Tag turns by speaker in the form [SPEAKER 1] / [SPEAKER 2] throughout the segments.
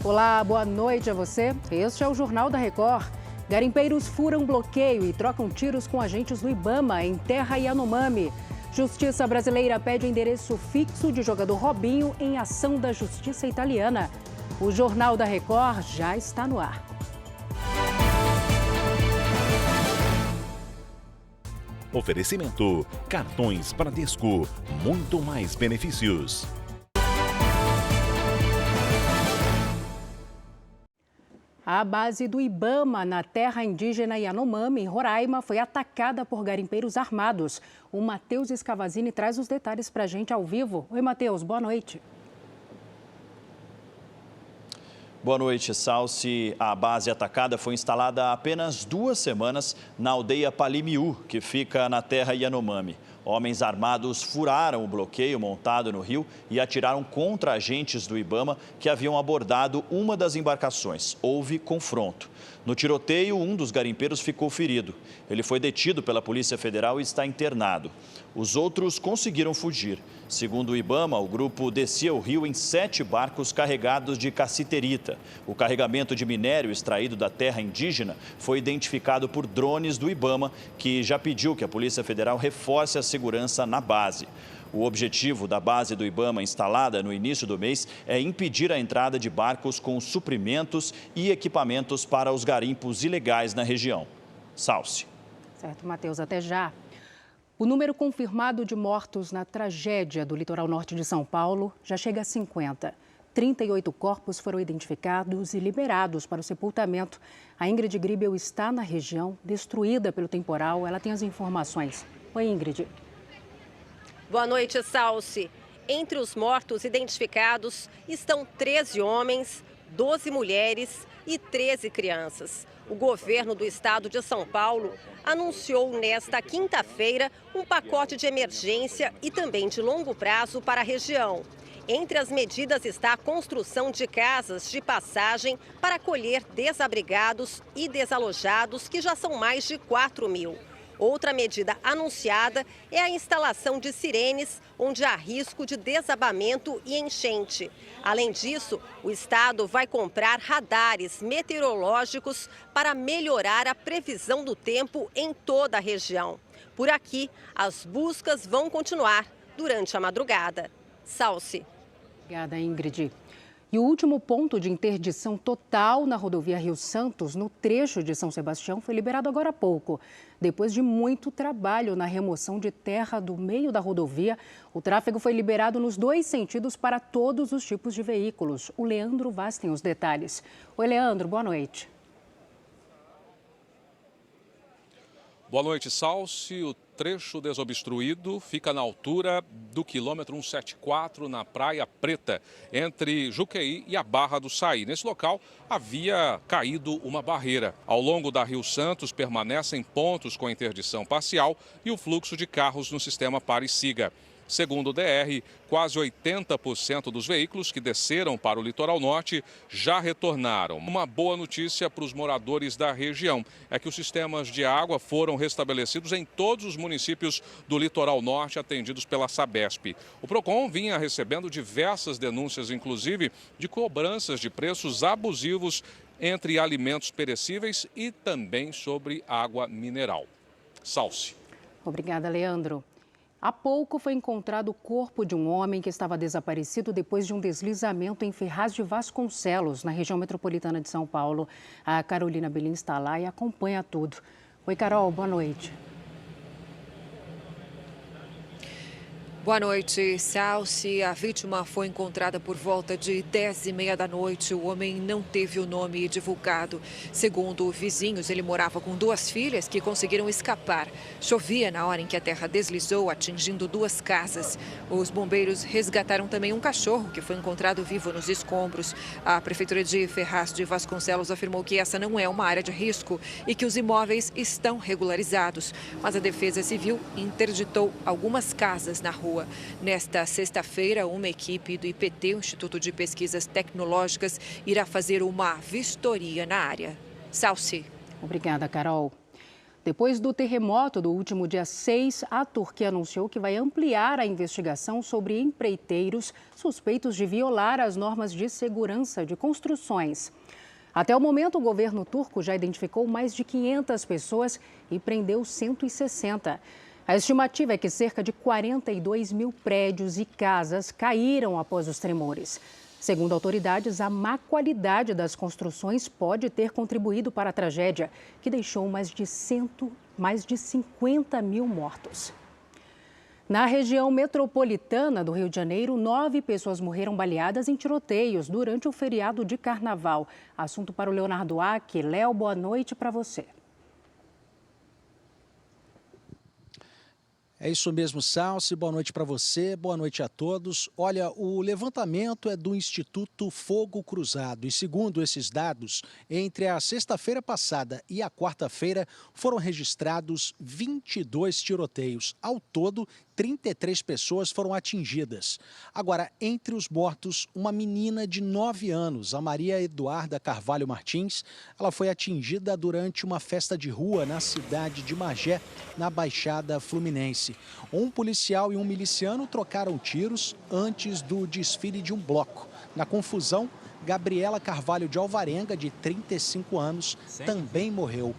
[SPEAKER 1] Olá, boa noite a você. Este é o Jornal da Record. Garimpeiros furam bloqueio e trocam tiros com agentes do IBAMA em Terra Yanomami. Justiça brasileira pede endereço fixo de jogador Robinho em ação da justiça italiana. O Jornal da Record já está no ar.
[SPEAKER 2] Oferecimento: cartões Bradesco, muito mais benefícios.
[SPEAKER 1] A base do IBAMA na terra indígena Yanomami, em Roraima, foi atacada por garimpeiros armados. O Matheus Escavazini traz os detalhes para a gente ao vivo. Oi, Matheus, boa noite.
[SPEAKER 3] Boa noite, Salsi. A base atacada foi instalada há apenas 2 semanas na aldeia Palimiú, que fica na terra Yanomami. Homens armados furaram o bloqueio montado no rio e atiraram contra agentes do IBAMA que haviam abordado uma das embarcações. Houve confronto. No tiroteio, um dos garimpeiros ficou ferido. Ele foi detido pela Polícia Federal e está internado. Os outros conseguiram fugir. Segundo o IBAMA, o grupo descia o rio em 7 barcos carregados de cassiterita. O carregamento de minério extraído da terra indígena foi identificado por drones do IBAMA, que já pediu que a Polícia Federal reforce a segurança na base. O objetivo da base do IBAMA, instalada no início do mês, é impedir a entrada de barcos com suprimentos e equipamentos para os garimpos ilegais na região. Salsi.
[SPEAKER 1] Certo, Matheus, até já. O número confirmado de mortos na tragédia do litoral norte de São Paulo já chega a 50. 38 corpos foram identificados e liberados para o sepultamento. A Ingrid Gribel está na região, destruída pelo temporal. Ela tem as informações. Oi, Ingrid.
[SPEAKER 4] Boa noite, Salsi. Entre os mortos identificados estão 13 homens, 12 mulheres e 13 crianças. O governo do estado de São Paulo anunciou nesta quinta-feira um pacote de emergência e também de longo prazo para a região. Entre as medidas está a construção de casas de passagem para acolher desabrigados e desalojados, que já são mais de 4.000. Outra medida anunciada é a instalação de sirenes, onde há risco de desabamento e enchente. Além disso, o estado vai comprar radares meteorológicos para melhorar a previsão do tempo em toda a região. Por aqui, as buscas vão continuar durante a madrugada. Salsi.
[SPEAKER 1] Obrigada, Ingrid. E o último ponto de interdição total na rodovia Rio-Santos, no trecho de São Sebastião, foi liberado agora há pouco. Depois de muito trabalho na remoção de terra do meio da rodovia, o tráfego foi liberado nos 2 sentidos para todos os tipos de veículos. O Leandro Vaz tem os detalhes. Oi, Leandro, boa noite.
[SPEAKER 5] Boa noite, Salsi. O trecho desobstruído fica na altura do quilômetro 174, na Praia Preta, entre Juqueí e a Barra do Saí. Nesse local havia caído uma barreira. Ao longo da Rio Santos permanecem pontos com interdição parcial e o fluxo de carros no sistema pare e siga. Segundo o DR, quase 80% dos veículos que desceram para o litoral norte já retornaram. Uma boa notícia para os moradores da região é que os sistemas de água foram restabelecidos em todos os municípios do litoral norte atendidos pela Sabesp. O Procon vinha recebendo diversas denúncias, inclusive de cobranças de preços abusivos entre alimentos perecíveis e também sobre água mineral. Salsi.
[SPEAKER 1] Obrigada, Leandro. Há pouco foi encontrado o corpo de um homem que estava desaparecido depois de um deslizamento em Ferraz de Vasconcelos, na região metropolitana de São Paulo. A Carolina Belin está lá e acompanha tudo. Oi, Carol, boa noite.
[SPEAKER 6] Boa noite, Salsi. A vítima foi encontrada por volta de 10h30 da noite. O homem não teve o nome divulgado. Segundo vizinhos, ele morava com 2 filhas que conseguiram escapar. Chovia na hora em que a terra deslizou, atingindo 2 casas. Os bombeiros resgataram também um cachorro que foi encontrado vivo nos escombros. A Prefeitura de Ferraz de Vasconcelos afirmou que essa não é uma área de risco e que os imóveis estão regularizados. Mas a Defesa Civil interditou algumas casas na rua. Nesta sexta-feira, uma equipe do IPT, o Instituto de Pesquisas Tecnológicas, irá fazer uma vistoria na área. Salsi.
[SPEAKER 1] Obrigada, Carol. Depois do terremoto do último dia 6, a Turquia anunciou que vai ampliar a investigação sobre empreiteiros suspeitos de violar as normas de segurança de construções. Até o momento, o governo turco já identificou mais de 500 pessoas e prendeu 160. A estimativa é que cerca de 42 mil prédios e casas caíram após os tremores. Segundo autoridades, a má qualidade das construções pode ter contribuído para a tragédia, que deixou mais de 50 mil mortos. Na região metropolitana do Rio de Janeiro, 9 pessoas morreram baleadas em tiroteios durante o feriado de carnaval. Assunto para o Leonardo Aque. Léo, boa noite para você.
[SPEAKER 7] É isso mesmo, Salsi. Boa noite para você, boa noite a todos. Olha, o levantamento é do Instituto Fogo Cruzado e, segundo esses dados, entre a sexta-feira passada e a quarta-feira foram registrados 22 tiroteios. Ao todo, 33 pessoas foram atingidas. Agora, entre os mortos, uma menina de 9 anos, a Maria Eduarda Carvalho Martins. Ela foi atingida durante uma festa de rua na cidade de Magé, na Baixada Fluminense. Um policial e um miliciano trocaram tiros antes do desfile de um bloco. Na confusão, Gabriela Carvalho de Alvarenga, de 35 anos, também morreu.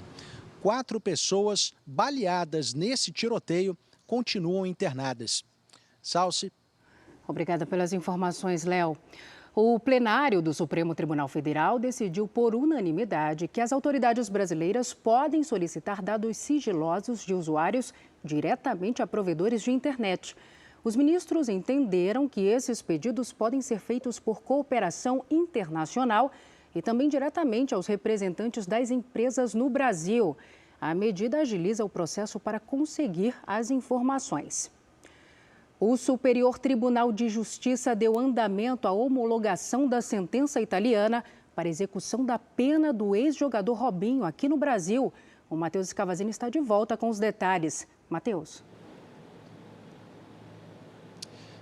[SPEAKER 7] 4 pessoas baleadas nesse tiroteio continuam internadas. Salsi.
[SPEAKER 1] Obrigada pelas informações, Léo. O plenário do Supremo Tribunal Federal decidiu por unanimidade que as autoridades brasileiras podem solicitar dados sigilosos de usuários diretamente a provedores de internet. Os ministros entenderam que esses pedidos podem ser feitos por cooperação internacional e também diretamente aos representantes das empresas no Brasil. A medida agiliza o processo para conseguir as informações. O Superior Tribunal de Justiça deu andamento à homologação da sentença italiana para execução da pena do ex-jogador Robinho aqui no Brasil. O Matheus Scavazini está de volta com os detalhes. Matheus.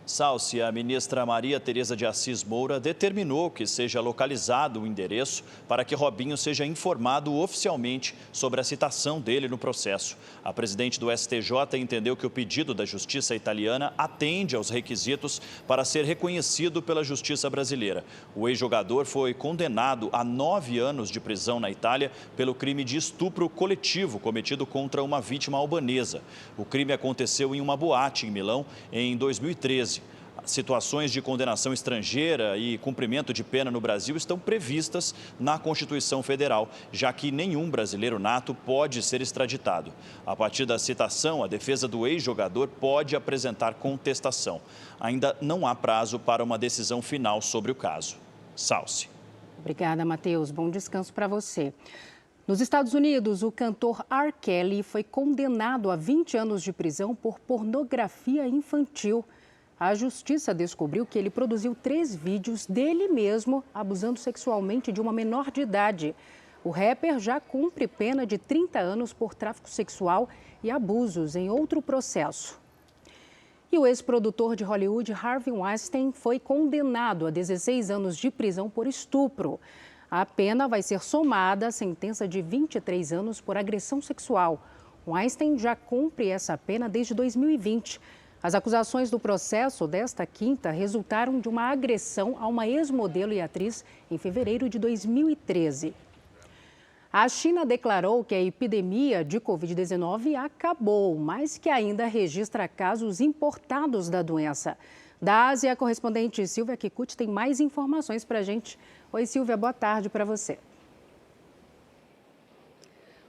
[SPEAKER 3] Salsi, a ministra Maria Tereza de Assis Moura determinou que seja localizado o endereço para que Robinho seja informado oficialmente sobre a citação dele no processo. A presidente do STJ entendeu que o pedido da Justiça italiana atende aos requisitos para ser reconhecido pela Justiça brasileira. O ex-jogador foi condenado a 9 anos de prisão na Itália pelo crime de estupro coletivo cometido contra uma vítima albanesa. O crime aconteceu em uma boate em Milão em 2013. Situações de condenação estrangeira e cumprimento de pena no Brasil estão previstas na Constituição Federal, já que nenhum brasileiro nato pode ser extraditado. A partir da citação, a defesa do ex-jogador pode apresentar contestação. Ainda não há prazo para uma decisão final sobre o caso. Salsi.
[SPEAKER 1] Obrigada, Matheus. Bom descanso para você. Nos Estados Unidos, o cantor R. Kelly foi condenado a 20 anos de prisão por pornografia infantil. A justiça descobriu que ele produziu 3 vídeos dele mesmo abusando sexualmente de uma menor de idade. O rapper já cumpre pena de 30 anos por tráfico sexual e abusos em outro processo. E o ex-produtor de Hollywood, Harvey Weinstein, foi condenado a 16 anos de prisão por estupro. A pena vai ser somada à sentença de 23 anos por agressão sexual. Weinstein já cumpre essa pena desde 2020. As acusações do processo desta quinta resultaram de uma agressão a uma ex-modelo e atriz em fevereiro de 2013. A China declarou que a epidemia de Covid-19 acabou, mas que ainda registra casos importados da doença. Da Ásia, a correspondente Silvia Kikuchi tem mais informações para a gente. Oi, Silvia, boa tarde para você.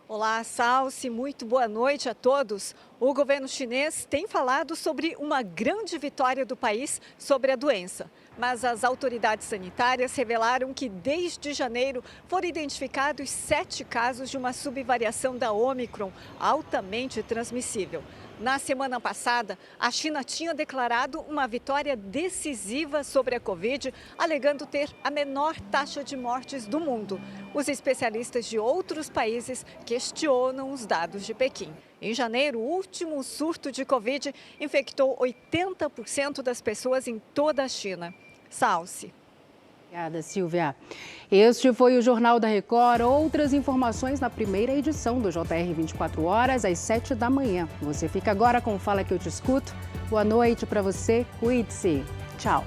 [SPEAKER 8] Olá, Salsi, muito boa noite a todos. O governo chinês tem falado sobre uma grande vitória do país sobre a doença. Mas as autoridades sanitárias revelaram que desde janeiro foram identificados 7 casos de uma subvariação da Ômicron, altamente transmissível. Na semana passada, a China tinha declarado uma vitória decisiva sobre a Covid, alegando ter a menor taxa de mortes do mundo. Os especialistas de outros países questionam os dados de Pequim. Em janeiro, o último surto de Covid infectou 80% das pessoas em toda a China. Salsi.
[SPEAKER 1] Obrigada, Silvia. Este foi o Jornal da Record. Outras informações na primeira edição do JR 24 horas, às 7 da manhã. Você fica agora com o Fala Que Eu Te Escuto. Boa noite para você. Cuide-se. Tchau.